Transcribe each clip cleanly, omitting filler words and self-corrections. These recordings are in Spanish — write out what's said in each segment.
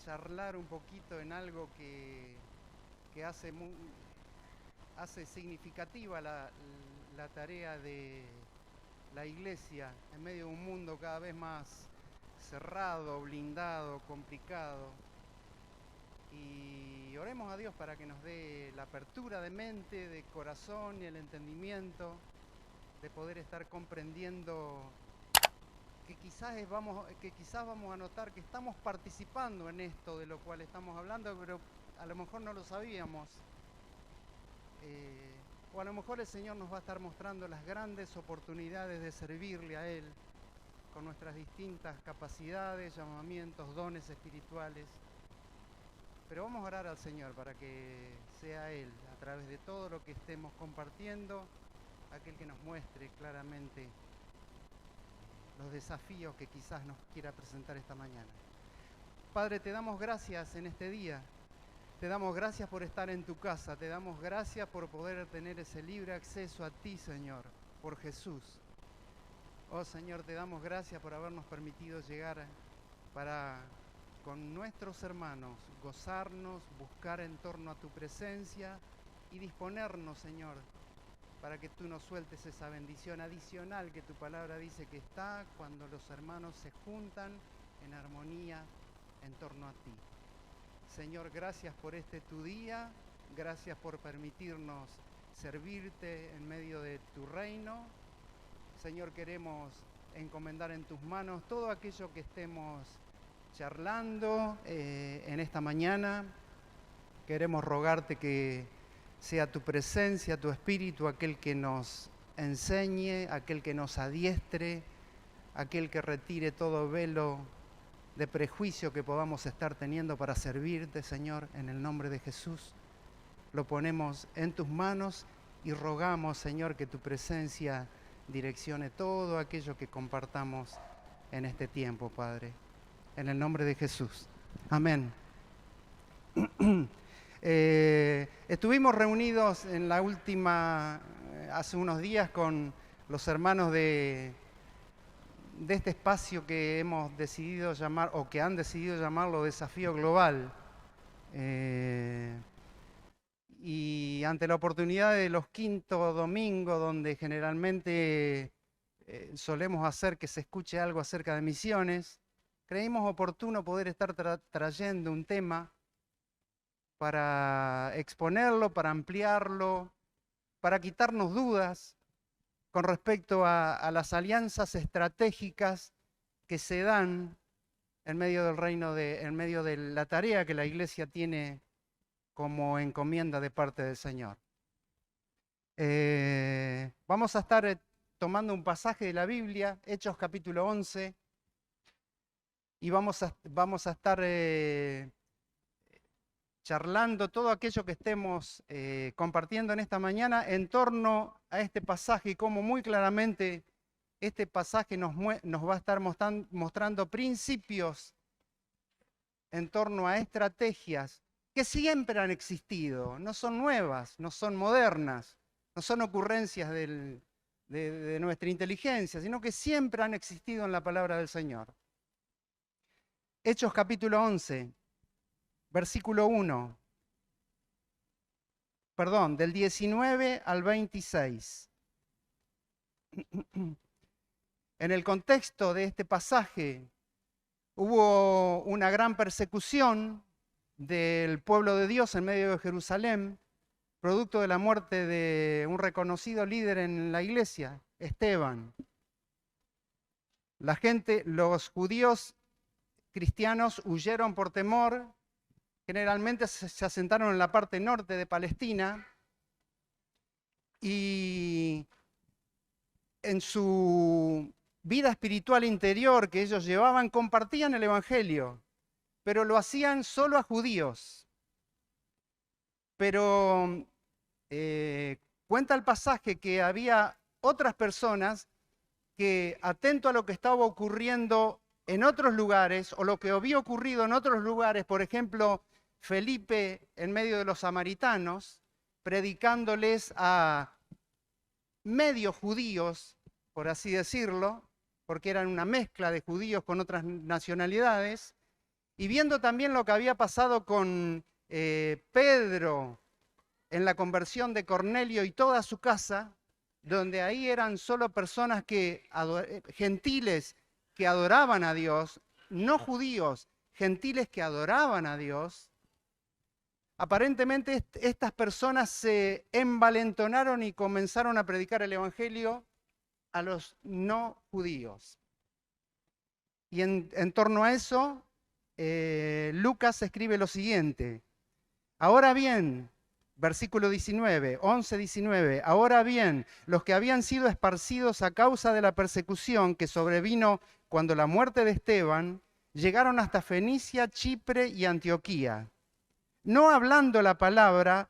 charlar un poquito en algo que hace significativa la tarea de la Iglesia en medio de un mundo cada vez más cerrado, blindado, complicado. Y oremos a Dios para que nos dé la apertura de mente, de corazón y el entendimiento de poder estar comprendiendo que quizás vamos a notar que estamos participando en esto de lo cual estamos hablando, pero a lo mejor no lo sabíamos. O a lo mejor el Señor nos va a estar mostrando las grandes oportunidades de servirle a Él con nuestras distintas capacidades, llamamientos, dones espirituales. Pero vamos a orar al Señor para que sea Él, a través de todo lo que estemos compartiendo, aquel que nos muestre claramente los desafíos que quizás nos quiera presentar esta mañana. Padre, te damos gracias en este día. Te damos gracias por estar en tu casa. Te damos gracias por poder tener ese libre acceso a ti, Señor, por Jesús. Oh, Señor, te damos gracias por habernos permitido llegar para, con nuestros hermanos, gozarnos, buscar en torno a tu presencia y disponernos, Señor, para que tú nos sueltes esa bendición adicional que tu palabra dice que está cuando los hermanos se juntan en armonía en torno a ti. Señor, gracias por este tu día, gracias por permitirnos servirte en medio de tu reino. Señor, queremos encomendar en tus manos todo aquello que estemos charlando en esta mañana. Queremos rogarte que sea tu presencia, tu espíritu, aquel que nos enseñe, aquel que nos adiestre, aquel que retire todo velo de prejuicio que podamos estar teniendo para servirte, Señor, en el nombre de Jesús. Lo ponemos en tus manos y rogamos, Señor, que tu presencia direccione todo aquello que compartamos en este tiempo, Padre. En el nombre de Jesús. Amén. Estuvimos reunidos en la última, hace unos días, con los hermanos de este espacio que hemos decidido llamar, o que han decidido llamarlo Desafío Global. Y ante la oportunidad de los quintos domingos, donde generalmente solemos hacer que se escuche algo acerca de misiones, creímos oportuno poder estar trayendo un tema para exponerlo, para ampliarlo, para quitarnos dudas con respecto a las alianzas estratégicas que se dan en medio del reino, en medio de la tarea que la Iglesia tiene como encomienda de parte del Señor. Vamos a estar tomando un pasaje de la Biblia, Hechos capítulo 11, y vamos a estar charlando todo aquello que estemos compartiendo en esta mañana en torno a este pasaje, y como muy claramente este pasaje nos va a estar mostrando principios en torno a estrategias que siempre han existido, no son nuevas, no son modernas, no son ocurrencias de nuestra inteligencia, sino que siempre han existido en la palabra del Señor. Hechos capítulo 11. Versículo 1, perdón, del 19 al 26. En el contexto de este pasaje hubo una gran persecución del pueblo de Dios en medio de Jerusalén, producto de la muerte de un reconocido líder en la iglesia, Esteban. Los judíos cristianos huyeron por temor. Generalmente se asentaron en la parte norte de Palestina y en su vida espiritual interior que ellos llevaban, compartían el Evangelio, pero lo hacían solo a judíos. Pero cuenta el pasaje que había otras personas que, atento a lo que estaba ocurriendo en otros lugares, o lo que había ocurrido en otros lugares, por ejemplo, Felipe en medio de los samaritanos, predicándoles a medio judíos, por así decirlo, porque eran una mezcla de judíos con otras nacionalidades, Y viendo también lo que había pasado con Pedro en la conversión de Cornelio y toda su casa, donde ahí eran solo personas gentiles que adoraban a Dios, no judíos, gentiles que adoraban a Dios, aparentemente estas personas se envalentonaron y comenzaron a predicar el Evangelio a los no judíos. Y en torno a eso, Lucas escribe lo siguiente. Ahora bien, versículo 19, 11-19, ahora bien, los que habían sido esparcidos a causa de la persecución que sobrevino cuando la muerte de Esteban, llegaron hasta Fenicia, Chipre y Antioquía, no hablando la palabra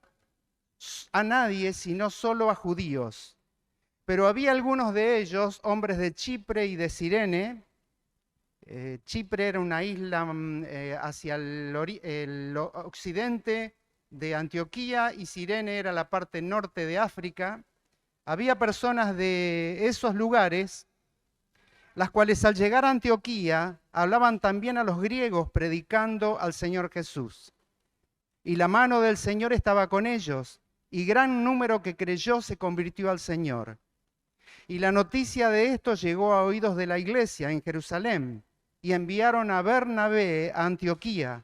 a nadie, sino solo a judíos. Pero había algunos de ellos, hombres de Chipre y de Cirene. Chipre era una isla hacia el occidente de Antioquía y Cirene era la parte norte de África. Había personas de esos lugares, las cuales al llegar a Antioquía hablaban también a los griegos predicando al Señor Jesús. Y la mano del Señor estaba con ellos, y gran número que creyó se convirtió al Señor. Y la noticia de esto llegó a oídos de la iglesia en Jerusalén, y enviaron a Bernabé a Antioquía,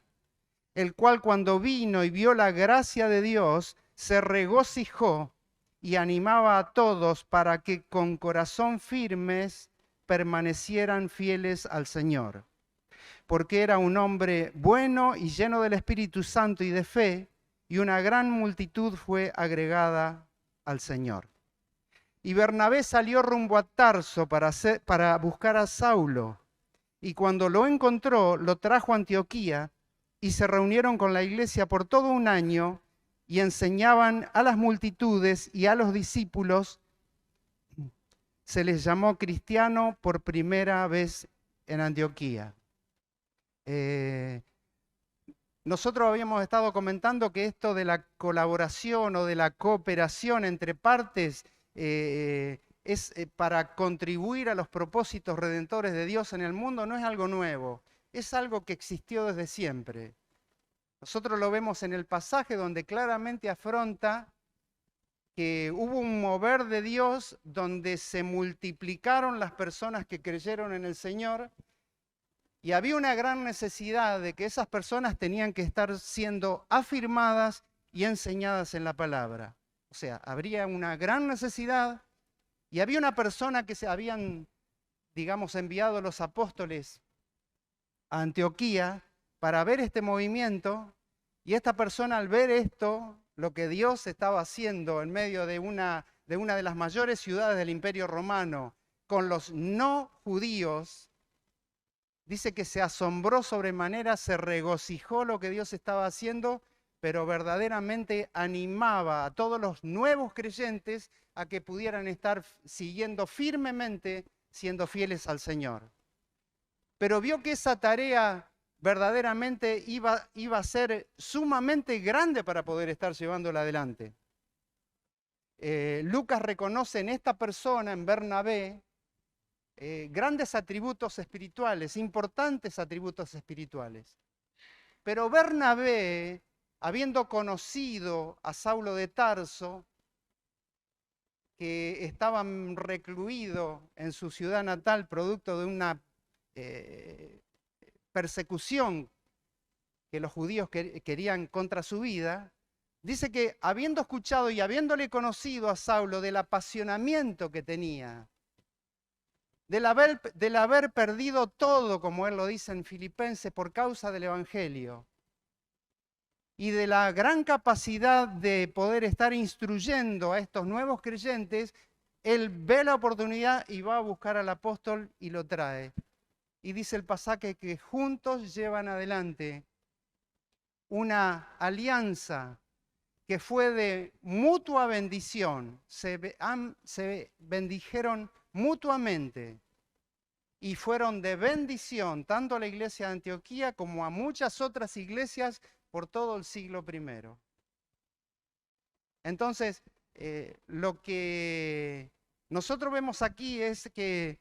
el cual cuando vino y vio la gracia de Dios, se regocijó y animaba a todos para que con corazón firmes permanecieran fieles al Señor. Porque era un hombre bueno y lleno del Espíritu Santo y de fe, y una gran multitud fue agregada al Señor. Y Bernabé salió rumbo a Tarso para buscar a Saulo, y cuando lo encontró, lo trajo a Antioquía, y se reunieron con la iglesia por todo un año, y enseñaban a las multitudes y a los discípulos. Se les llamó cristiano por primera vez en Antioquía. Nosotros habíamos estado comentando que esto de la colaboración o de la cooperación entre partes es para contribuir a los propósitos redentores de Dios en el mundo, no es algo nuevo, es algo que existió desde siempre. Nosotros lo vemos en el pasaje donde claramente afronta que hubo un mover de Dios donde se multiplicaron las personas que creyeron en el Señor y había una gran necesidad de que esas personas tenían que estar siendo afirmadas y enseñadas en la palabra. O sea, habría una gran necesidad y había una persona que se habían, digamos, enviado los apóstoles a Antioquía para ver este movimiento, y esta persona al ver esto, lo que Dios estaba haciendo en medio de una de las mayores ciudades del Imperio Romano, con los no judíos, dice que se asombró sobremanera, se regocijó lo que Dios estaba haciendo, pero verdaderamente animaba a todos los nuevos creyentes a que pudieran estar siguiendo firmemente, siendo fieles al Señor. Pero vio que esa tarea verdaderamente iba a ser sumamente grande para poder estar llevándola adelante. Lucas reconoce en esta persona, en Bernabé, grandes atributos espirituales, importantes atributos espirituales. Pero Bernabé, habiendo conocido a Saulo de Tarso, que estaba recluido en su ciudad natal producto de una persecución que los judíos querían contra su vida, dice que habiendo escuchado y habiéndole conocido a Saulo del apasionamiento que tenía, del haber perdido todo, como él lo dice en Filipenses, por causa del Evangelio, y de la gran capacidad de poder estar instruyendo a estos nuevos creyentes, él ve la oportunidad y va a buscar al apóstol y lo trae. Y dice el pasaje que juntos llevan adelante una alianza que fue de mutua bendición. Se bendijeron mutuamente y fueron de bendición tanto a la iglesia de Antioquía como a muchas otras iglesias por todo el siglo I. Entonces, lo que nosotros vemos aquí es que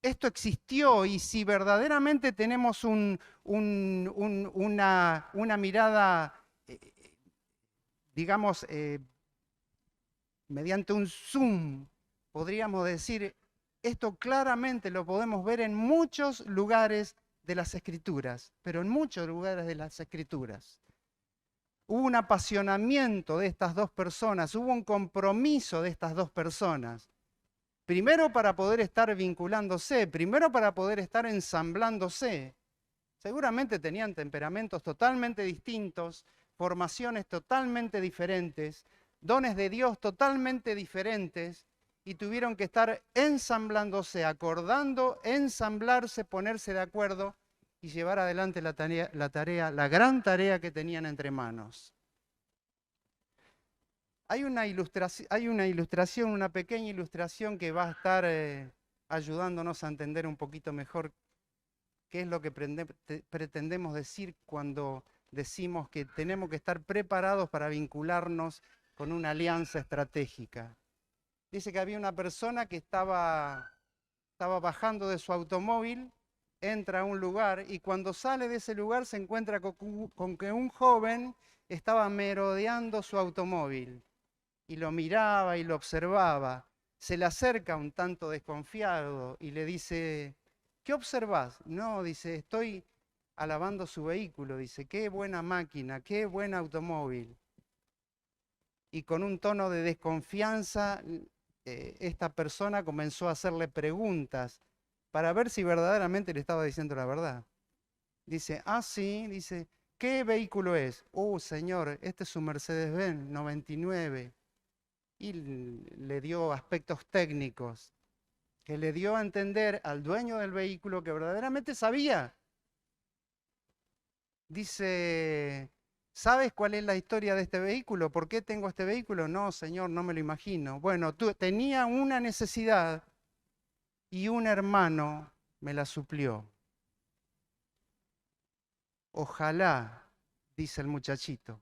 esto existió y si verdaderamente tenemos una mirada, digamos, mediante un zoom, podríamos decir, esto claramente lo podemos ver en muchos lugares de las Escrituras, pero en muchos lugares de las Escrituras. Hubo un apasionamiento de estas dos personas, hubo un compromiso de estas dos personas. Primero para poder estar vinculándose, primero para poder estar ensamblándose. Seguramente tenían temperamentos totalmente distintos, formaciones totalmente diferentes, dones de Dios totalmente diferentes, y tuvieron que estar ensamblándose, acordando, ensamblarse, ponerse de acuerdo y llevar adelante la gran tarea que tenían entre manos. Hay una ilustración, una pequeña ilustración que va a estar ayudándonos a entender un poquito mejor qué es lo que pretendemos decir cuando decimos que tenemos que estar preparados para vincularnos con una alianza estratégica. Dice que había una persona que estaba bajando de su automóvil, entra a un lugar y cuando sale de ese lugar se encuentra con que un joven estaba merodeando su automóvil y lo miraba y lo observaba. Se le acerca un tanto desconfiado y le dice, ¿qué observás? No, dice, estoy alabando su vehículo. Dice, qué buena máquina, qué buen automóvil. Y con un tono de desconfianza, esta persona comenzó a hacerle preguntas para ver si verdaderamente le estaba diciendo la verdad. Dice, ah, sí, dice, ¿qué vehículo es? Señor, este es un Mercedes-Benz 99. Y le dio aspectos técnicos que le dio a entender al dueño del vehículo que verdaderamente sabía. Dice, ¿sabes cuál es la historia de este vehículo? ¿Por qué tengo este vehículo? No, señor, no me lo imagino. Bueno, tenía una necesidad y un hermano me la suplió. Ojalá, dice el muchachito.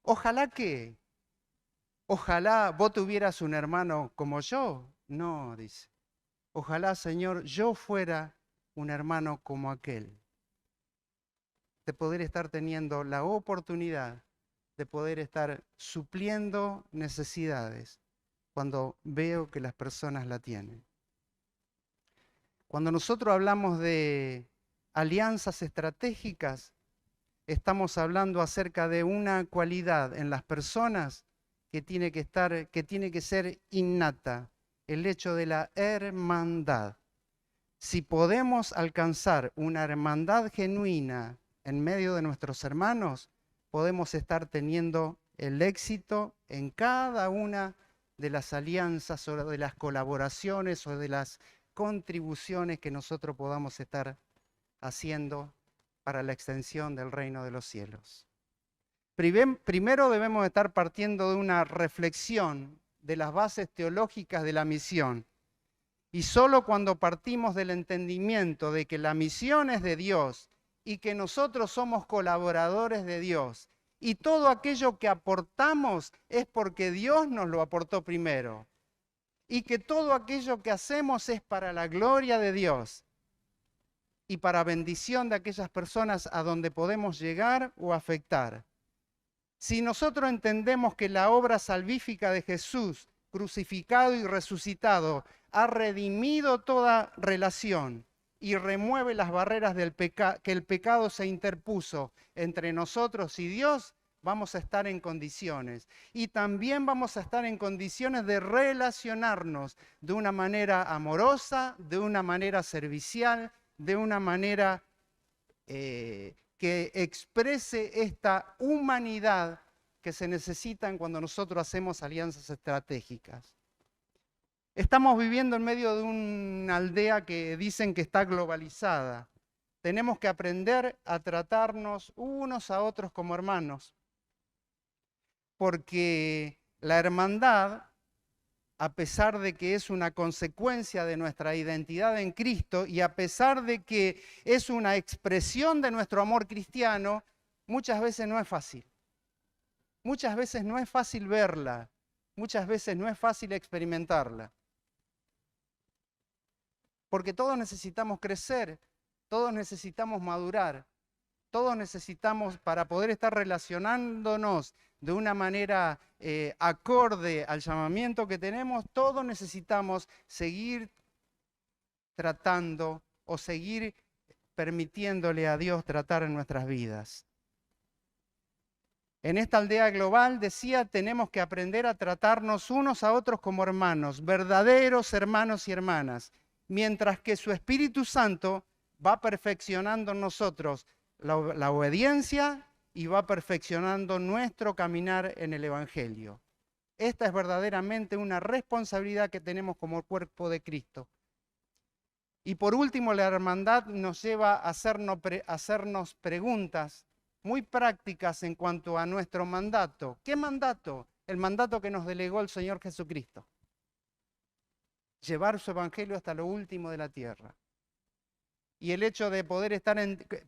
¿Ojalá qué? Ojalá vos tuvieras un hermano como yo. No, dice. Ojalá, Señor, yo fuera un hermano como aquel. De poder estar teniendo la oportunidad de poder estar supliendo necesidades cuando veo que las personas la tienen. Cuando nosotros hablamos de alianzas estratégicas, estamos hablando acerca de una cualidad en las personas que tiene que ser innata, el hecho de la hermandad. Si podemos alcanzar una hermandad genuina en medio de nuestros hermanos, podemos estar teniendo el éxito en cada una de las alianzas o de las colaboraciones o de las contribuciones que nosotros podamos estar haciendo para la extensión del reino de los cielos. Primero debemos estar partiendo de una reflexión de las bases teológicas de la misión. Y solo cuando partimos del entendimiento de que la misión es de Dios y que nosotros somos colaboradores de Dios y todo aquello que aportamos es porque Dios nos lo aportó primero y que todo aquello que hacemos es para la gloria de Dios y para bendición de aquellas personas a donde podemos llegar o afectar. Si nosotros entendemos que la obra salvífica de Jesús, crucificado y resucitado, ha redimido toda relación y remueve las barreras que el pecado se interpuso entre nosotros y Dios, vamos a estar en condiciones. Y también vamos a estar en condiciones de relacionarnos de una manera amorosa, de una manera servicial, de una manera que exprese esta humanidad que se necesitan cuando nosotros hacemos alianzas estratégicas. Estamos viviendo en medio de una aldea que dicen que está globalizada. Tenemos que aprender a tratarnos unos a otros como hermanos, porque la hermandad, a pesar de que es una consecuencia de nuestra identidad en Cristo y a pesar de que es una expresión de nuestro amor cristiano, muchas veces no es fácil. Muchas veces no es fácil verla, muchas veces no es fácil experimentarla. porque todos necesitamos crecer, todos necesitamos madurar, todos necesitamos, para poder estar relacionándonos de una manera acorde al llamamiento que tenemos, todos necesitamos seguir tratando o seguir permitiéndole a Dios tratar en nuestras vidas. En esta aldea global, decía, tenemos que aprender a tratarnos unos a otros como hermanos, verdaderos hermanos y hermanas, mientras que su Espíritu Santo va perfeccionando en nosotros la obediencia y va perfeccionando nuestro caminar en el Evangelio. Esta es verdaderamente una responsabilidad que tenemos como cuerpo de Cristo. Y por último, la hermandad nos lleva a hacernos preguntas muy prácticas en cuanto a nuestro mandato. ¿Qué mandato? El mandato que nos delegó el Señor Jesucristo. Llevar su evangelio hasta lo último de la tierra. Y el hecho de poder estar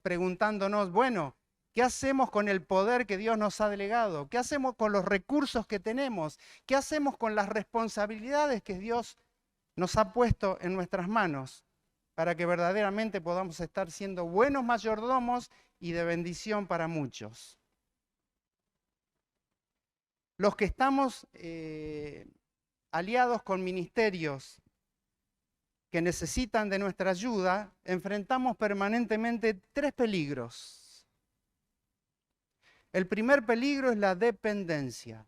preguntándonos, bueno, ¿qué hacemos con el poder que Dios nos ha delegado? ¿Qué hacemos con los recursos que tenemos? ¿Qué hacemos con las responsabilidades que Dios nos ha puesto en nuestras manos? Para que verdaderamente podamos estar siendo buenos mayordomos y de bendición para muchos. Los que estamos aliados con ministerios que necesitan de nuestra ayuda, enfrentamos permanentemente 3 peligros. El primer peligro es la dependencia.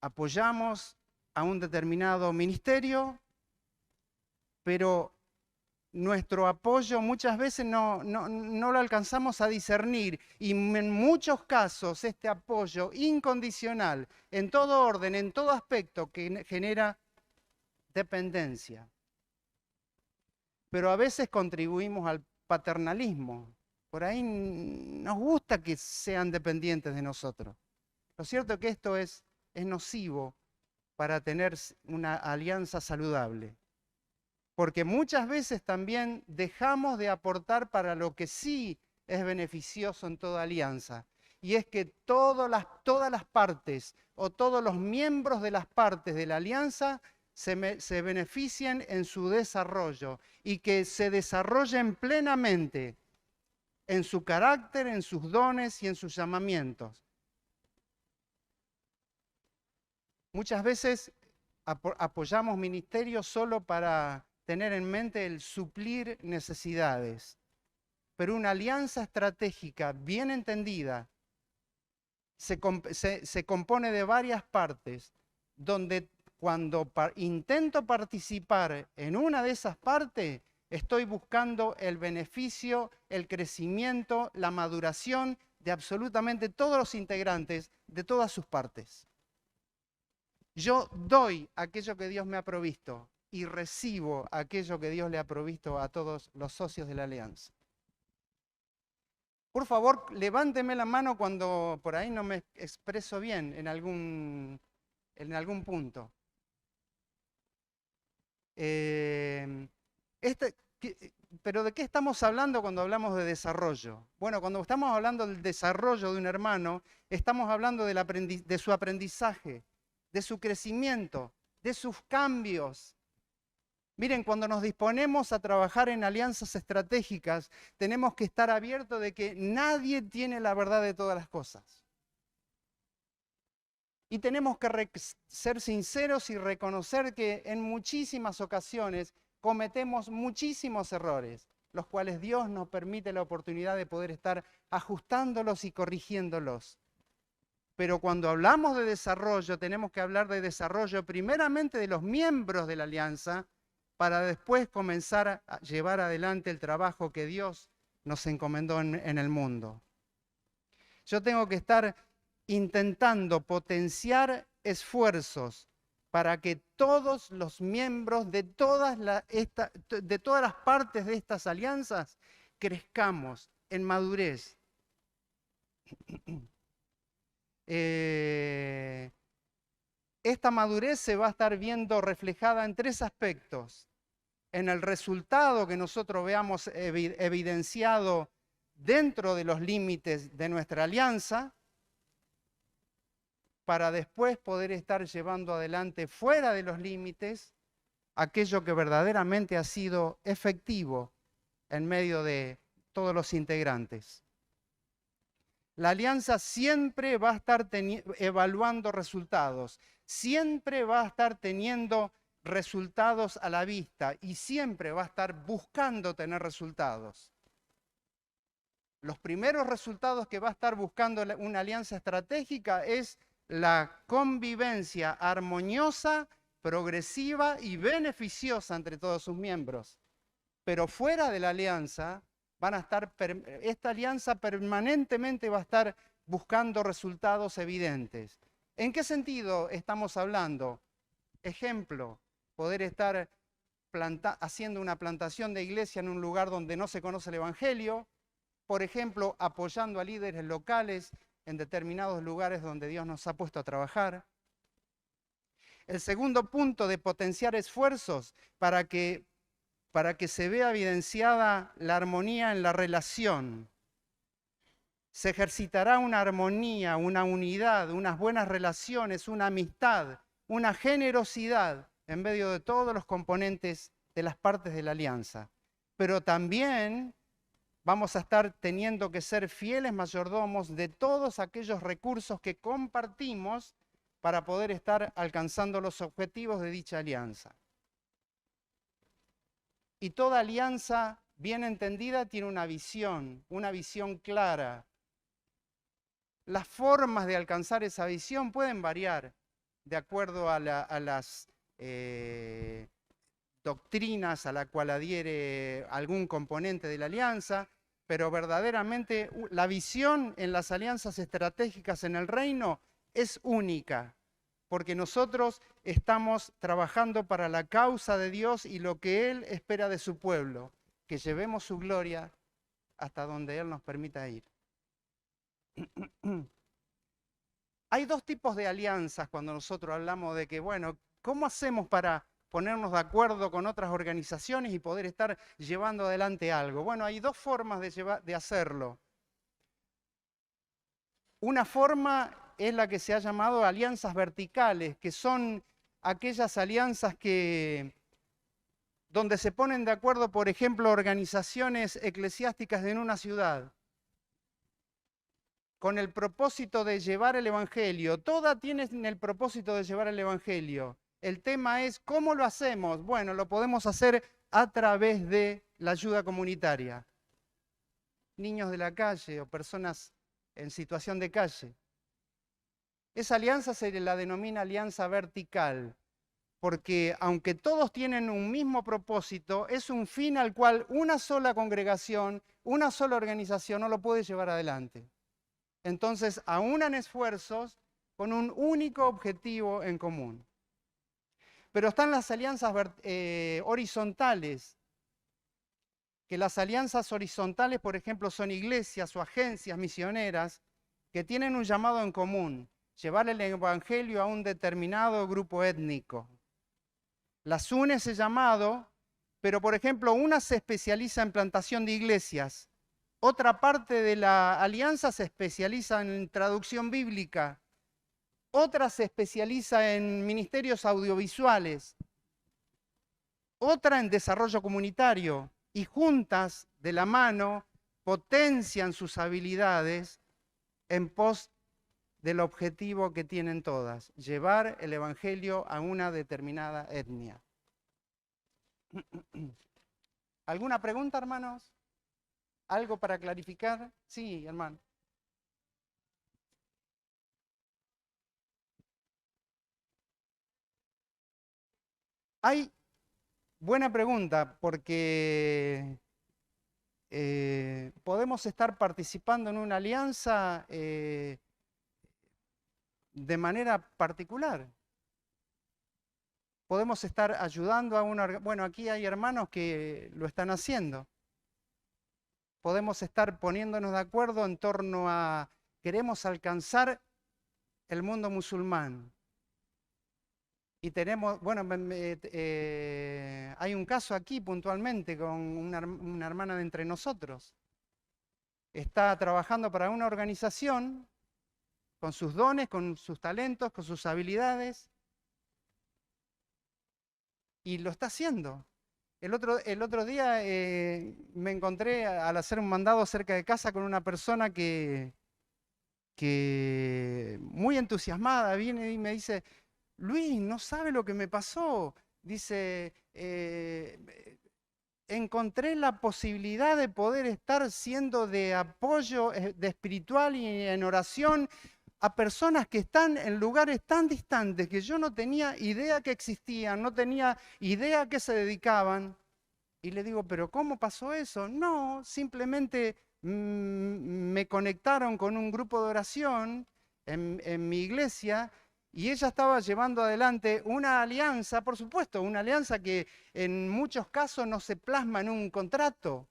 Apoyamos a un determinado ministerio, pero nuestro apoyo muchas veces no lo alcanzamos a discernir, y en muchos casos este apoyo incondicional, en todo orden, en todo aspecto, que genera dependencia. Pero a veces contribuimos al paternalismo. Por ahí nos gusta que sean dependientes de nosotros. Lo cierto es que esto es nocivo para tener una alianza saludable. Porque muchas veces también dejamos de aportar para lo que sí es beneficioso en toda alianza. Y es que todas las partes o todos los miembros de las partes de la alianza se beneficien en su desarrollo y que se desarrollen plenamente en su carácter, en sus dones y en sus llamamientos. Muchas veces apoyamos ministerios solo para tener en mente el suplir necesidades. Pero una alianza estratégica bien entendida se compone de varias partes, donde cuando intento participar en una de esas partes, estoy buscando el beneficio, el crecimiento, la maduración de absolutamente todos los integrantes de todas sus partes. Yo doy aquello que Dios me ha provisto y recibo aquello que Dios le ha provisto a todos los socios de la alianza. Por favor, levánteme la mano cuando por ahí no me expreso bien en algún punto. Pero ¿de qué estamos hablando cuando hablamos de desarrollo? Bueno, cuando estamos hablando del desarrollo de un hermano, estamos hablando de su aprendizaje, de su crecimiento, de sus cambios. Miren, cuando nos disponemos a trabajar en alianzas estratégicas, tenemos que estar abiertos de que nadie tiene la verdad de todas las cosas. Y tenemos que ser sinceros y reconocer que en muchísimas ocasiones cometemos muchísimos errores, los cuales Dios nos permite la oportunidad de poder estar ajustándolos y corrigiéndolos. Pero cuando hablamos de desarrollo, tenemos que hablar de desarrollo primeramente de los miembros de la alianza, para después comenzar a llevar adelante el trabajo que Dios nos encomendó en el mundo. Yo tengo que estar intentando potenciar esfuerzos para que todos los miembros de todas las partes de estas alianzas crezcamos en madurez. Esta madurez se va a estar viendo reflejada en 3 aspectos. En el resultado que nosotros veamos evidenciado dentro de los límites de nuestra alianza, para después poder estar llevando adelante fuera de los límites aquello que verdaderamente ha sido efectivo en medio de todos los integrantes. La alianza siempre va a estar evaluando resultados, siempre va a estar teniendo resultados a la vista y siempre va a estar buscando tener resultados. Los primeros resultados que va a estar buscando una alianza estratégica es la convivencia armoniosa, progresiva y beneficiosa entre todos sus miembros. Pero fuera de la alianza, esta alianza permanentemente va a estar buscando resultados evidentes. ¿En qué sentido estamos hablando? Ejemplo, poder estar haciendo una plantación de iglesia en un lugar donde no se conoce el Evangelio, por ejemplo, apoyando a líderes locales en determinados lugares donde Dios nos ha puesto a trabajar. El segundo punto de potenciar esfuerzos para que se vea evidenciada la armonía en la relación. Se ejercitará una armonía, una unidad, unas buenas relaciones, una amistad, una generosidad en medio de todos los componentes de las partes de la alianza. Pero también vamos a estar teniendo que ser fieles mayordomos de todos aquellos recursos que compartimos para poder estar alcanzando los objetivos de dicha alianza. Y toda alianza bien entendida tiene una visión clara. Las formas de alcanzar esa visión pueden variar de acuerdo a las doctrinas a la cual adhiere algún componente de la alianza, pero verdaderamente la visión en las alianzas estratégicas en el reino es única, porque nosotros estamos trabajando para la causa de Dios y lo que Él espera de su pueblo, que llevemos su gloria hasta donde Él nos permita ir. Hay dos tipos de alianzas cuando nosotros hablamos de que, bueno, ¿cómo hacemos para ponernos de acuerdo con otras organizaciones y poder estar llevando adelante algo? Bueno, hay dos formas de hacerlo. Una forma es la que se ha llamado alianzas verticales, que son aquellas alianzas donde se ponen de acuerdo, por ejemplo, organizaciones eclesiásticas en una ciudad, con el propósito de llevar el Evangelio. Todas tienen el propósito de llevar el Evangelio. El tema es, ¿cómo lo hacemos? Bueno, lo podemos hacer a través de la ayuda comunitaria. Niños de la calle o personas en situación de calle. Esa alianza se la denomina alianza vertical, porque aunque todos tienen un mismo propósito, es un fin al cual una sola congregación, una sola organización no lo puede llevar adelante. Entonces, aunan esfuerzos con un único objetivo en común. Pero están las alianzas horizontales, que las alianzas horizontales, por ejemplo, son iglesias o agencias misioneras que tienen un llamado en común, llevar el Evangelio a un determinado grupo étnico. Las une ese llamado, pero por ejemplo, una se especializa en plantación de iglesias, otra parte de la alianza se especializa en traducción bíblica, otra se especializa en ministerios audiovisuales, otra en desarrollo comunitario, y juntas, de la mano, potencian sus habilidades en pos del objetivo que tienen todas, llevar el Evangelio a una determinada etnia. ¿Alguna pregunta, hermanos? ¿Algo para clarificar? Sí, hermano. Hay buena pregunta, porque podemos estar participando en una alianza de manera particular. Podemos estar ayudando a una... Bueno, aquí hay hermanos que lo están haciendo. Podemos estar poniéndonos de acuerdo en torno a... Queremos alcanzar el mundo musulmán. Y tenemos, bueno, hay un caso aquí puntualmente con una hermana de entre nosotros. Está trabajando para una organización con sus dones, con sus talentos, con sus habilidades. y lo está haciendo. El otro día me encontré al hacer un mandado cerca de casa con una persona que muy entusiasmada viene y me dice, Luis, no sabe lo que me pasó. Dice, encontré la posibilidad de poder estar siendo de apoyo de espiritual y en oración a personas que están en lugares tan distantes que yo no tenía idea que existían, no tenía idea a qué se dedicaban. Y le digo, ¿pero cómo pasó eso? No, simplemente me conectaron con un grupo de oración en mi iglesia y ella estaba llevando adelante una alianza, por supuesto, una alianza que en muchos casos no se plasma en un contrato.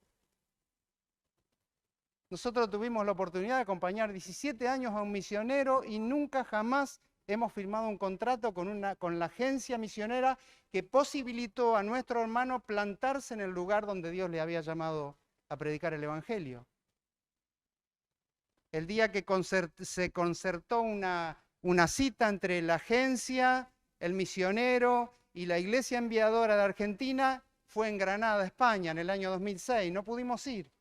Nosotros tuvimos la oportunidad de acompañar 17 años a un misionero y nunca jamás hemos firmado un contrato con la agencia misionera que posibilitó a nuestro hermano plantarse en el lugar donde Dios le había llamado a predicar el Evangelio. El día que se concertó una cita entre la agencia, el misionero y la iglesia enviadora de Argentina, fue en Granada, España, en el año 2006. No pudimos ir,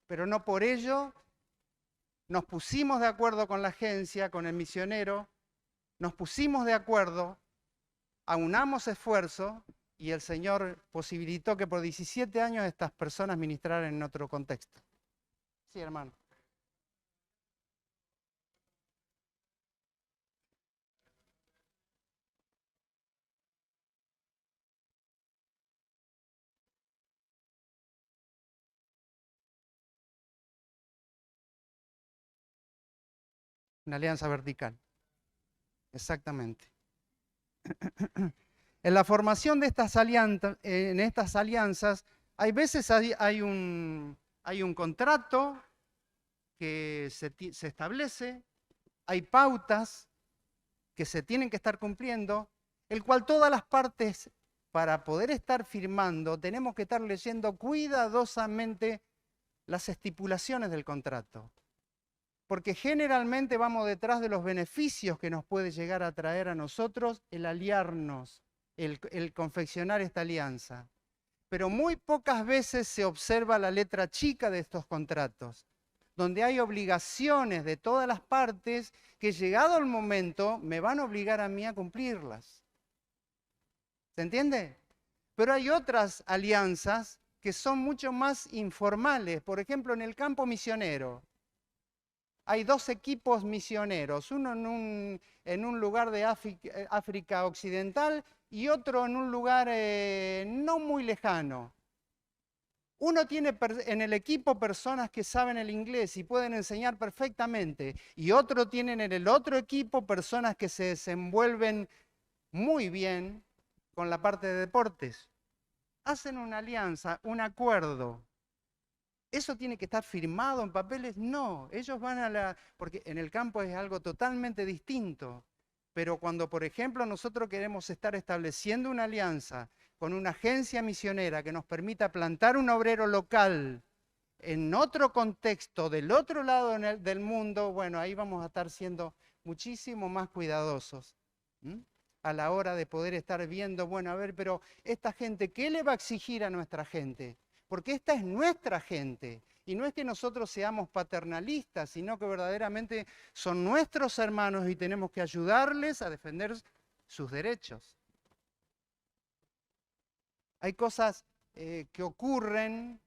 pero no por ello nos pusimos de acuerdo con la agencia, con el misionero, nos pusimos de acuerdo, aunamos esfuerzo y el Señor posibilitó que por 17 años estas personas ministraran en otro contexto. Sí, hermano. Una alianza vertical. Exactamente. En la formación de estas alianzas, hay veces hay un contrato que se establece, hay pautas que se tienen que estar cumpliendo, el cual todas las partes, para poder estar firmando, tenemos que estar leyendo cuidadosamente las estipulaciones del contrato. Porque generalmente vamos detrás de los beneficios que nos puede llegar a traer a nosotros el aliarnos, el confeccionar esta alianza. Pero muy pocas veces se observa la letra chica de estos contratos, donde hay obligaciones de todas las partes que llegado el momento me van a obligar a mí a cumplirlas. ¿Se entiende? Pero hay otras alianzas que son mucho más informales. Por ejemplo, en el campo misionero hay dos equipos misioneros, uno en un lugar de África Occidental y otro en un lugar no muy lejano. Uno tiene en el equipo personas que saben el inglés y pueden enseñar perfectamente, y otro tienen en el otro equipo personas que se desenvuelven muy bien con la parte de deportes. Hacen una alianza, un acuerdo. ¿Eso tiene que estar firmado en papeles? No, ellos van porque en el campo es algo totalmente distinto. Pero cuando, por ejemplo, nosotros queremos estar estableciendo una alianza con una agencia misionera que nos permita plantar un obrero local en otro contexto, del otro lado del mundo, bueno, ahí vamos a estar siendo muchísimo más cuidadosos a la hora de poder estar viendo, bueno, a ver, pero esta gente, ¿qué le va a exigir a nuestra gente? Porque esta es nuestra gente. Y no es que nosotros seamos paternalistas, sino que verdaderamente son nuestros hermanos y tenemos que ayudarles a defender sus derechos. Hay cosas que ocurren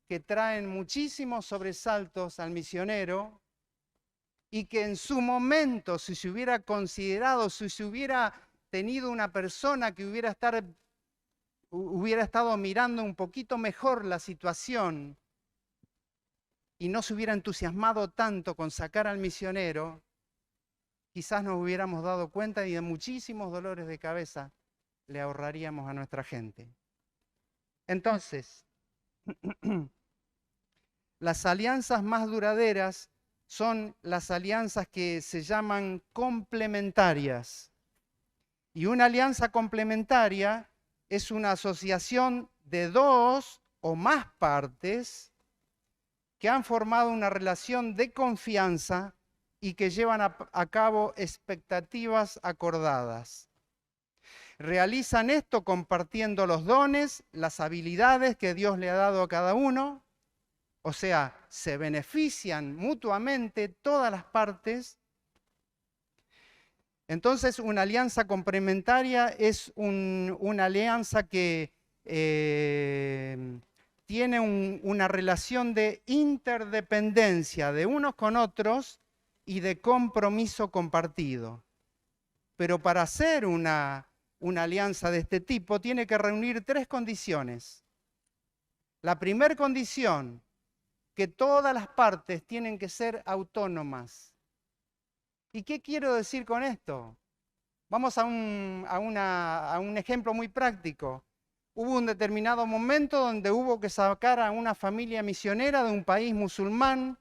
que traen muchísimos sobresaltos al misionero y que en su momento, si se hubiera considerado, si se hubiera tenido una persona que hubiera estado mirando un poquito mejor la situación y no se hubiera entusiasmado tanto con sacar al misionero, quizás nos hubiéramos dado cuenta y de muchísimos dolores de cabeza le ahorraríamos a nuestra gente. Entonces, las alianzas más duraderas son las alianzas que se llaman complementarias. Y una alianza complementaria es una asociación de dos o más partes que han formado una relación de confianza y que llevan a cabo expectativas acordadas. Realizan esto compartiendo los dones, las habilidades que Dios le ha dado a cada uno. O sea, se benefician mutuamente todas las partes. Entonces, una alianza complementaria es una alianza que tiene una relación de interdependencia de unos con otros y de compromiso compartido. Pero para hacer una alianza de este tipo tiene que reunir 3 condiciones. La primera condición, que todas las partes tienen que ser autónomas. ¿Y qué quiero decir con esto? Vamos a un ejemplo muy práctico. Hubo un determinado momento donde hubo que sacar a una familia misionera de un país musulmán,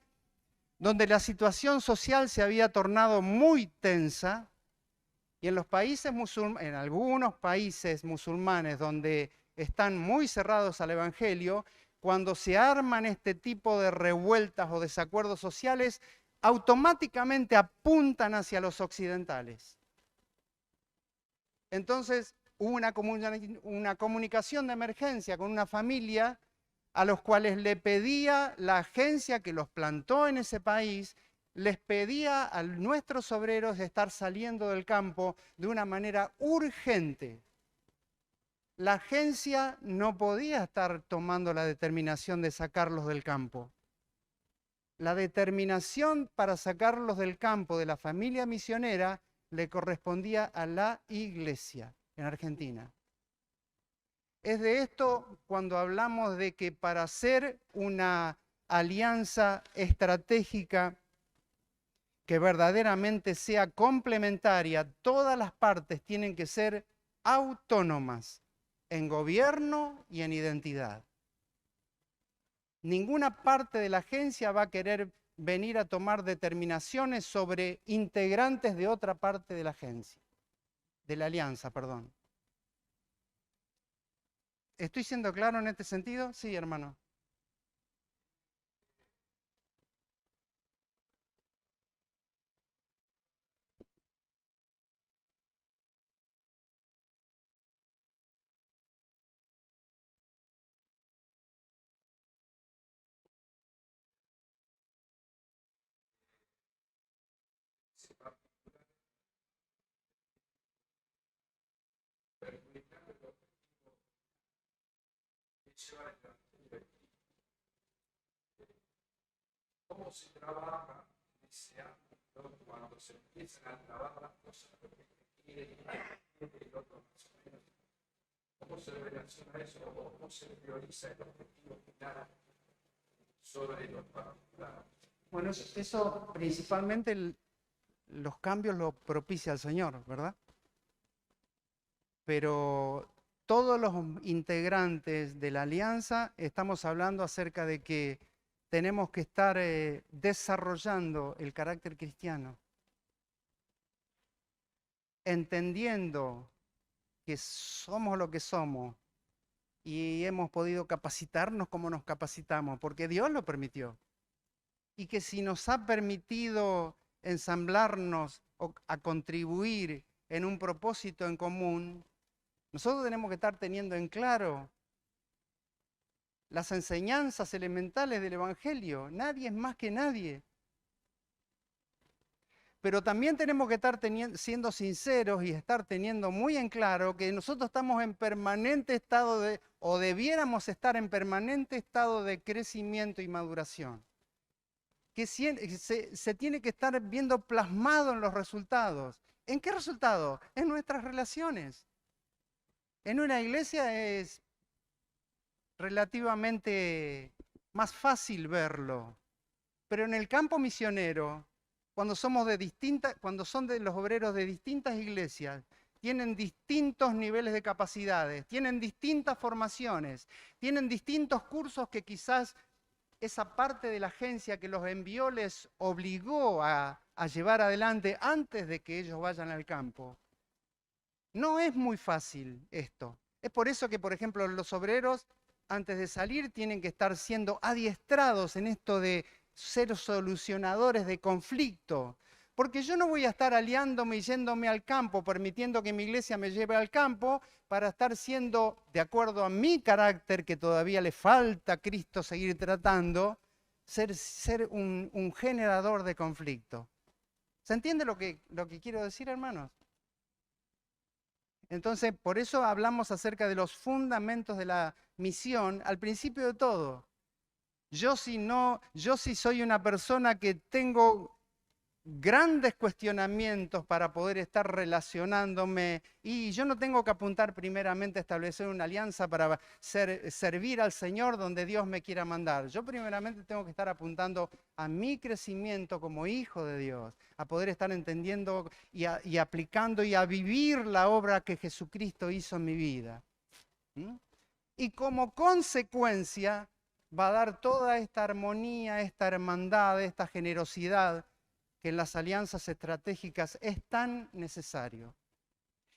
donde la situación social se había tornado muy tensa, y en algunos países musulmanes donde están muy cerrados al Evangelio, cuando se arman este tipo de revueltas o desacuerdos sociales, automáticamente apuntan hacia los occidentales. Entonces hubo una comunicación de emergencia con una familia a los cuales le pedía la agencia que los plantó en ese país, les pedía a nuestros obreros estar saliendo del campo de una manera urgente. La agencia no podía estar tomando la determinación de sacarlos del campo. La determinación para sacarlos del campo de la familia misionera le correspondía a la iglesia en Argentina. Es de esto cuando hablamos de que para hacer una alianza estratégica que verdaderamente sea complementaria, todas las partes tienen que ser autónomas en gobierno y en identidad. Ninguna parte de la agencia va a querer venir a tomar determinaciones sobre integrantes de otra parte de la agencia, de la alianza, perdón. ¿Estoy siendo claro en este sentido? Sí, hermano. ¿Cómo se trabaja en ese ámbito cuando se empiezan a trabajar las cosas que quiere el otro más o menos? ¿Cómo se relaciona eso o cómo se prioriza el objetivo final sobre los particulares? Bueno, eso principalmente los cambios los propicia el Señor, ¿verdad? Pero todos los integrantes de la alianza estamos hablando acerca de que tenemos que estar desarrollando el carácter cristiano, entendiendo que somos lo que somos y hemos podido capacitarnos como nos capacitamos, porque Dios lo permitió. Y que si nos ha permitido ensamblarnos a contribuir en un propósito en común, nosotros tenemos que estar teniendo en claro las enseñanzas elementales del Evangelio. Nadie es más que nadie. Pero también tenemos que estar siendo sinceros y estar teniendo muy en claro que nosotros estamos en permanente estado o debiéramos estar en permanente estado de crecimiento y maduración. Que se tiene que estar viendo plasmado en los resultados. ¿En qué resultado? En nuestras relaciones. En una iglesia es relativamente más fácil verlo, pero en el campo misionero, cuando son de los obreros de distintas iglesias, tienen distintos niveles de capacidades, tienen distintas formaciones, tienen distintos cursos que quizás esa parte de la agencia que los envió les obligó a llevar adelante antes de que ellos vayan al campo. No es muy fácil esto. Es por eso que, por ejemplo, los obreros, antes de salir, tienen que estar siendo adiestrados en esto de ser solucionadores de conflicto, Porque yo no voy a estar aliándome y yéndome al campo, permitiendo que mi iglesia me lleve al campo para estar siendo, de acuerdo a mi carácter, que todavía le falta a Cristo seguir tratando, ser un generador de conflicto. ¿Se entiende lo que quiero decir, hermanos? Entonces, por eso hablamos acerca de los fundamentos de la misión al principio de todo. Yo sí soy una persona que tengo grandes cuestionamientos para poder estar relacionándome y yo no tengo que apuntar primeramente a establecer una alianza para servir al Señor donde Dios me quiera mandar. Yo primeramente tengo que estar apuntando a mi crecimiento como hijo de Dios, a poder estar entendiendo y aplicando y a vivir la obra que Jesucristo hizo en mi vida. Y como consecuencia va a dar toda esta armonía, esta hermandad, esta generosidad que en las alianzas estratégicas es tan necesario.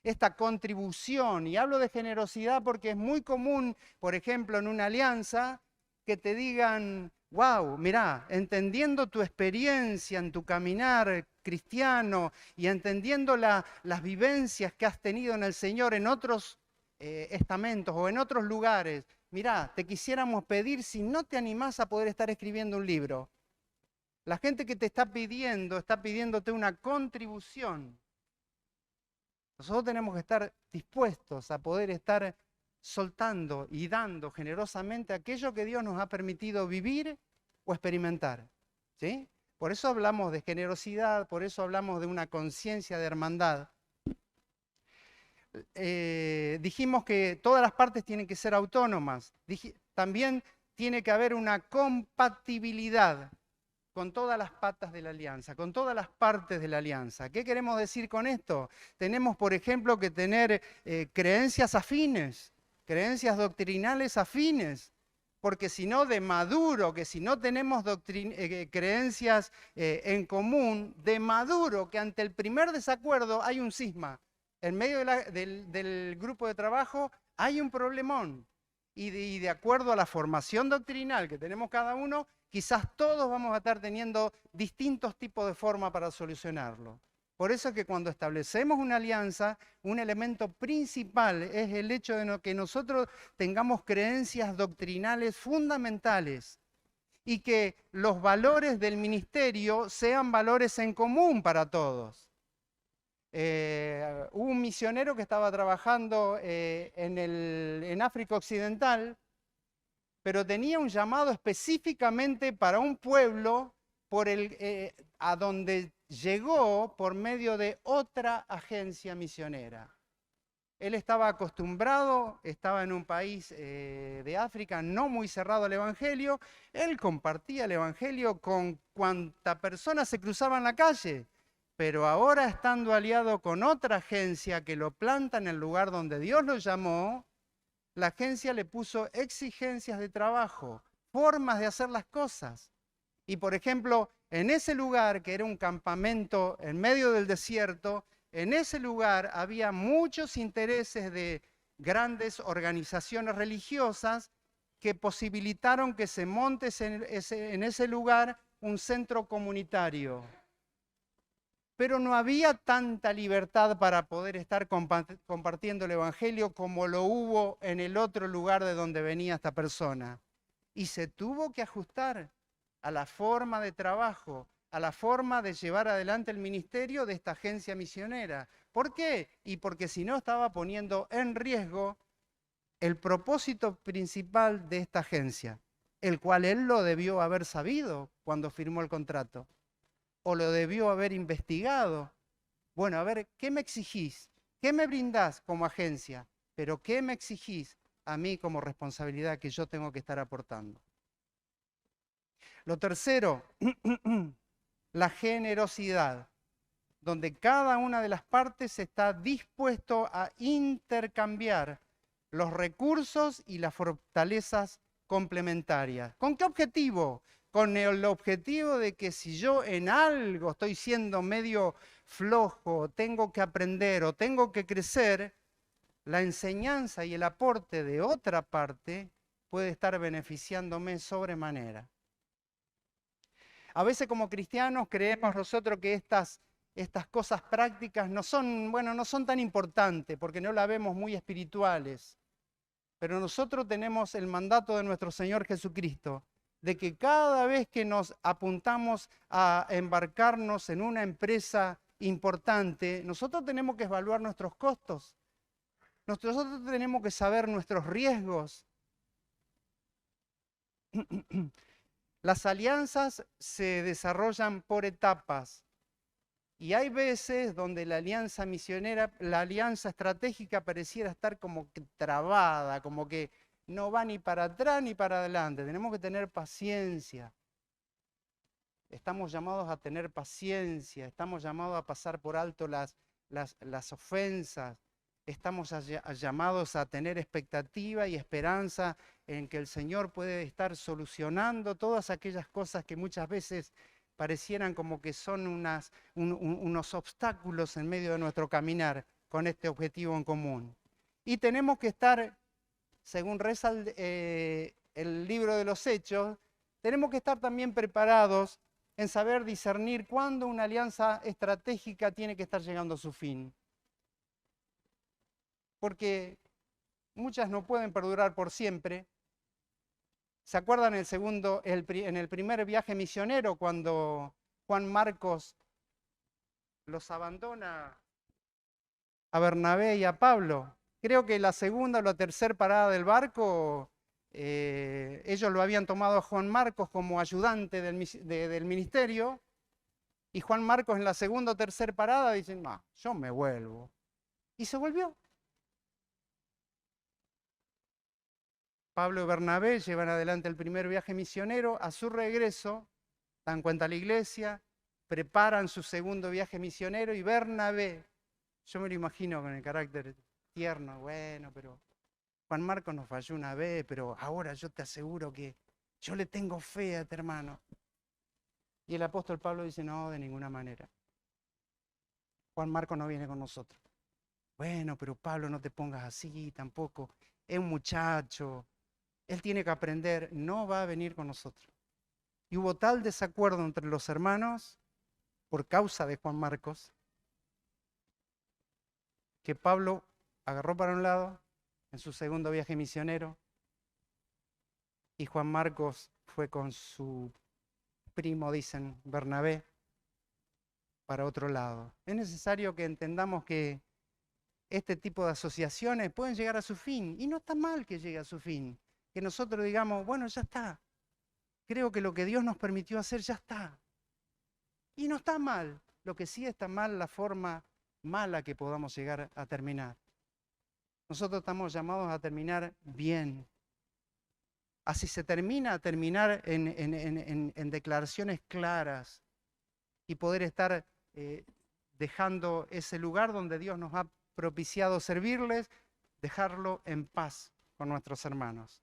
Esta contribución, y hablo de generosidad porque es muy común, por ejemplo, en una alianza, que te digan, wow, mirá, entendiendo tu experiencia en tu caminar cristiano y entendiendo las vivencias que has tenido en el Señor en otros estamentos o en otros lugares, mirá, te quisiéramos pedir si no te animás a poder estar escribiendo un libro. La gente que te está pidiéndote una contribución. Nosotros tenemos que estar dispuestos a poder estar soltando y dando generosamente aquello que Dios nos ha permitido vivir o experimentar. ¿Sí? Por eso hablamos de generosidad, por eso hablamos de una conciencia de hermandad. Dijimos que todas las partes tienen que ser autónomas. También tiene que haber una compatibilidad con todas las patas de la alianza, con todas las partes de la alianza. ¿Qué queremos decir con esto? Tenemos, por ejemplo, que tener creencias afines, creencias doctrinales afines, porque si no, de maduro, que si no tenemos creencias en común, de maduro, que ante el primer desacuerdo hay un cisma. En medio del grupo de trabajo hay un problemón. Y de acuerdo a la formación doctrinal que tenemos cada uno, quizás todos vamos a estar teniendo distintos tipos de forma para solucionarlo. Por eso es que cuando establecemos una alianza, un elemento principal es el hecho de que nosotros tengamos creencias doctrinales fundamentales y que los valores del ministerio sean valores en común para todos. Hubo un misionero que estaba trabajando en África Occidental, pero tenía un llamado específicamente para un pueblo a donde llegó por medio de otra agencia misionera. Él estaba acostumbrado, estaba en un país de África no muy cerrado al Evangelio, él compartía el Evangelio con cuanta persona se cruzaba en la calle, pero ahora estando aliado con otra agencia que lo planta en el lugar donde Dios lo llamó, la agencia le puso exigencias de trabajo, formas de hacer las cosas. Y por ejemplo, en ese lugar, que era un campamento en medio del desierto, en ese lugar había muchos intereses de grandes organizaciones religiosas que posibilitaron que se monte en ese lugar un centro comunitario. Pero no había tanta libertad para poder estar compartiendo el Evangelio como lo hubo en el otro lugar de donde venía esta persona. Y se tuvo que ajustar a la forma de trabajo, a la forma de llevar adelante el ministerio de esta agencia misionera. ¿Por qué? Y porque si no estaba poniendo en riesgo el propósito principal de esta agencia, el cual él lo debió haber sabido cuando firmó el contrato. O lo debió haber investigado. Bueno, a ver, ¿qué me exigís? ¿Qué me brindás como agencia? Pero ¿qué me exigís a mí como responsabilidad que yo tengo que estar aportando? Lo tercero, la generosidad, donde cada una de las partes está dispuesto a intercambiar los recursos y las fortalezas complementarias. ¿Con qué objetivo? Con el objetivo de que si yo en algo estoy siendo medio flojo, tengo que aprender o tengo que crecer, la enseñanza y el aporte de otra parte puede estar beneficiándome sobremanera. A veces como cristianos creemos nosotros que estas estas cosas prácticas no son, bueno, no son tan importantes porque no las vemos muy espirituales. Pero nosotros tenemos el mandato de nuestro Señor Jesucristo de que cada vez que nos apuntamos a embarcarnos en una empresa importante, nosotros tenemos que evaluar nuestros costos. Nosotros tenemos que saber nuestros riesgos. Las alianzas se desarrollan por etapas. Y hay veces donde la alianza misionera, la alianza estratégica pareciera estar como que trabada, como que no va ni para atrás ni para adelante. Tenemos que tener paciencia. Estamos llamados a tener paciencia, estamos llamados a pasar por alto las ofensas, estamos llamados a tener expectativa y esperanza en que el Señor puede estar solucionando todas aquellas cosas que muchas veces parecieran como que son unos obstáculos en medio de nuestro caminar con este objetivo en común. Y tenemos que estar, según reza el libro de los Hechos, tenemos que estar también preparados en saber discernir cuándo una alianza estratégica tiene que estar llegando a su fin. Porque muchas no pueden perdurar por siempre. ¿Se acuerdan en el primer viaje misionero cuando Juan Marcos los abandona a Bernabé y a Pablo? Creo que la segunda o la tercera parada del barco, ellos lo habían tomado a Juan Marcos como ayudante del ministerio, y Juan Marcos en la segunda o tercera parada dicen, no, yo me vuelvo. Y se volvió. Pablo y Bernabé llevan adelante el primer viaje misionero. A su regreso, dan cuenta a la iglesia, preparan su segundo viaje misionero y Bernabé, yo me lo imagino con el carácter tierno, bueno, pero Juan Marcos nos falló una vez, pero ahora yo te aseguro que yo le tengo fe a este hermano. Y el apóstol Pablo dice, no, de ninguna manera. Juan Marcos no viene con nosotros. Bueno, pero Pablo, no te pongas así tampoco. Es un muchacho. Él tiene que aprender, no va a venir con nosotros. Y hubo tal desacuerdo entre los hermanos, por causa de Juan Marcos, que Pablo agarró para un lado en su segundo viaje misionero y Juan Marcos fue con su primo, dicen, Bernabé, para otro lado. Es necesario que entendamos que este tipo de asociaciones pueden llegar a su fin y no está mal que llegue a su fin. Que nosotros digamos, bueno, ya está. Creo que lo que Dios nos permitió hacer ya está. Y no está mal. Lo que sí está mal la forma mala que podamos llegar a terminar. Nosotros estamos llamados a terminar bien. Así se termina, a terminar en declaraciones claras y poder estar dejando ese lugar donde Dios nos ha propiciado servirles, dejarlo en paz con nuestros hermanos.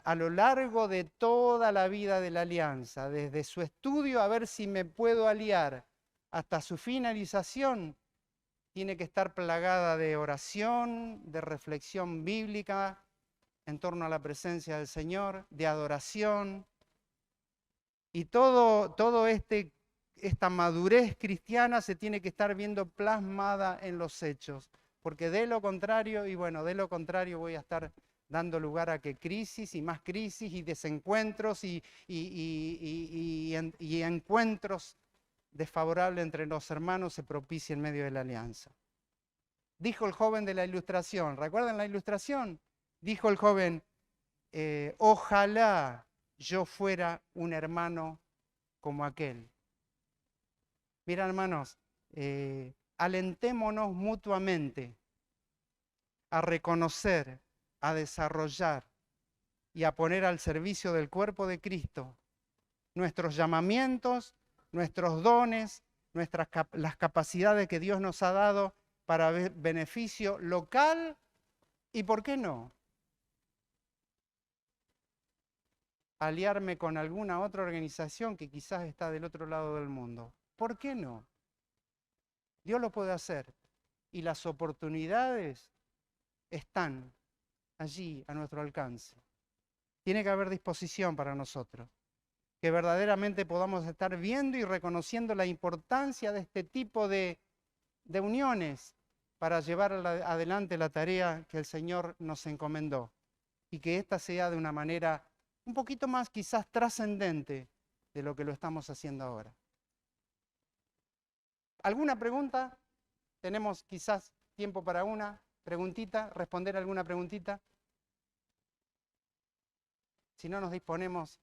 A lo largo de toda la vida de la alianza, desde su estudio a ver si me puedo aliar hasta su finalización, tiene que estar plagada de oración, de reflexión bíblica en torno a la presencia del Señor, de adoración. Y esta madurez cristiana se tiene que estar viendo plasmada en los hechos, porque de lo contrario voy a estar dando lugar a que crisis y más crisis y desencuentros y encuentros desfavorables entre los hermanos se propicien en medio de la alianza. Dijo el joven de la ilustración, ¿recuerdan la ilustración? Dijo el joven, ojalá yo fuera un hermano como aquel. Mira, hermanos, alentémonos mutuamente a reconocer, a desarrollar y a poner al servicio del cuerpo de Cristo nuestros llamamientos, nuestros dones, las capacidades que Dios nos ha dado para beneficio local y, ¿por qué no?, aliarme con alguna otra organización que quizás está del otro lado del mundo. ¿Por qué no? Dios lo puede hacer y las oportunidades están allí a nuestro alcance. Tiene que haber disposición para nosotros. que verdaderamente podamos estar viendo y reconociendo la importancia de este tipo de uniones para llevar adelante la tarea que el Señor nos encomendó, y que ésta sea de una manera un poquito más quizás trascendente de lo que lo estamos haciendo ahora. ¿Alguna pregunta? Tenemos quizás tiempo para una preguntita, responder alguna preguntita. Si no, nos disponemos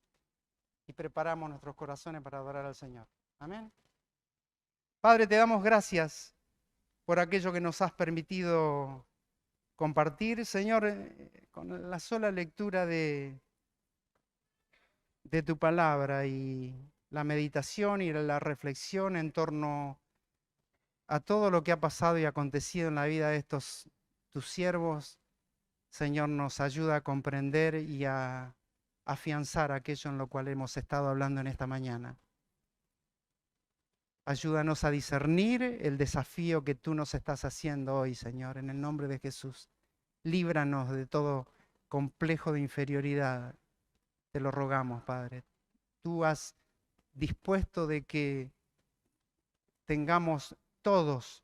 y preparamos nuestros corazones para adorar al Señor. Amén. Padre, te damos gracias por aquello que nos has permitido compartir, Señor, con la sola lectura de tu palabra y la meditación y la reflexión en torno a todo lo que ha pasado y acontecido en la vida de estos tus siervos. Señor, nos ayuda a comprender y a afianzar aquello en lo cual hemos estado hablando en esta mañana. Ayúdanos a discernir el desafío que tú nos estás haciendo hoy, Señor, en el nombre de Jesús. Líbranos de todo complejo de inferioridad. Te lo rogamos, Padre. Tú has dispuesto de que tengamos todos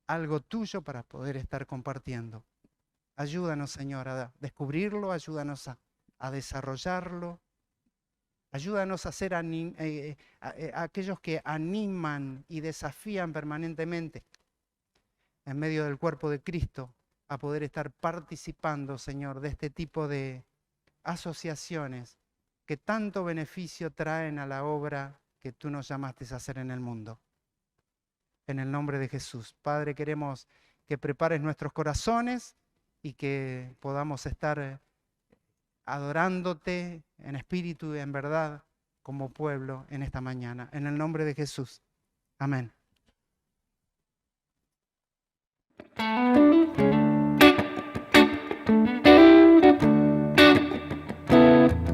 algo tuyo para poder estar compartiendo. Ayúdanos, Señor, a descubrirlo, ayúdanos a desarrollarlo. Ayúdanos a ser aquellos que animan y desafían permanentemente en medio del cuerpo de Cristo a poder estar participando, Señor, de este tipo de asociaciones que tanto beneficio traen a la obra que tú nos llamaste a hacer en el mundo. En el nombre de Jesús. Padre, queremos que prepares nuestros corazones y que podamos estar adorándote en espíritu y en verdad como pueblo en esta mañana. En el nombre de Jesús. Amén.